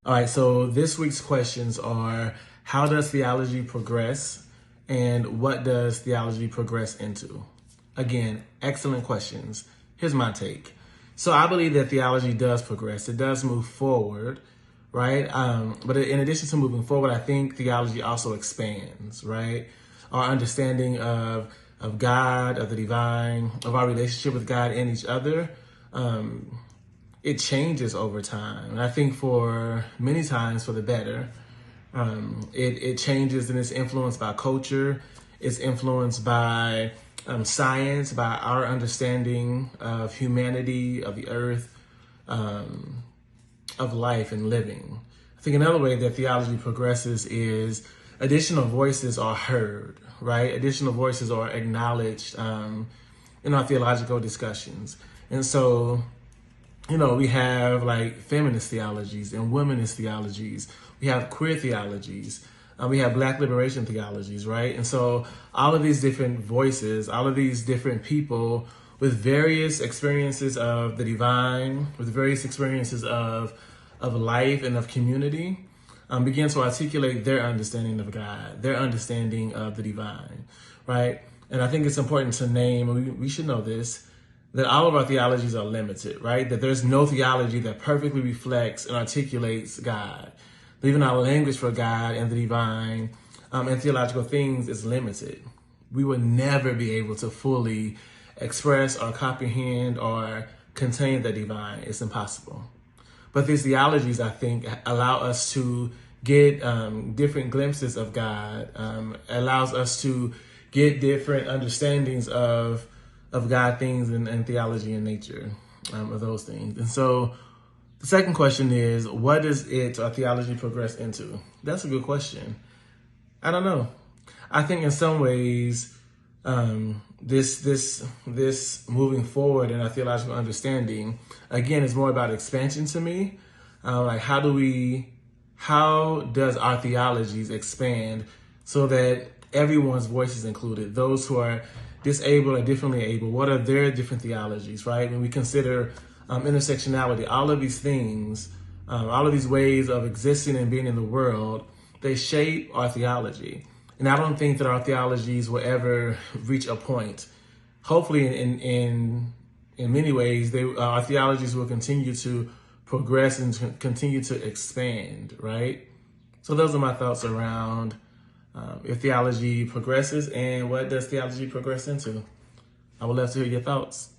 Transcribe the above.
All right, so this week's questions are, how does theology progress and what does theology progress into? Again, excellent questions. Here's my take. So I believe that theology does progress. It does move forward, right? But in addition to moving forward, I think theology also expands, right? Our understanding of God, of the divine, of our relationship with God and each other, it changes over time. And I think for many times for the better. It changes and it's influenced by culture. It's influenced by science, by our understanding of humanity, of the earth, of life and living. I think another way that theology progresses is additional voices are heard, right? Additional voices are acknowledged in our theological discussions. And so, we have like feminist theologies and womanist theologies. We have queer theologies. We have Black liberation theologies, right? And so all of these different voices, all of these different people with various experiences of the divine, with various experiences of life and of community, begin to articulate their understanding of God, their understanding of the divine, right? And I think it's important to name, we should know this, that all of our theologies are limited, right? That there's no theology that perfectly reflects and articulates God. Even our language for God and the divine and theological things is limited. We will never be able to fully express or comprehend or contain the divine. It's impossible. But these theologies, I think, allow us to get different glimpses of God, allows us to get different understandings of God things and theology and nature of those things. And so the second question is, what does our theology progress into? That's a good question. I don't know. I think in some ways, this moving forward in our theological understanding, again, is more about expansion to me. Like how does our theologies expand so that everyone's voice is included? Those who are disabled or differently able, what are their different theologies, right? When we consider intersectionality, all of these things, all of these ways of existing and being in the world, they shape our theology. And I don't think that our theologies will ever reach a point. Hopefully, in many ways, our theologies will continue to progress and continue to expand, right? So those are my thoughts around if theology progresses and what does theology progress into. I would love to hear your thoughts.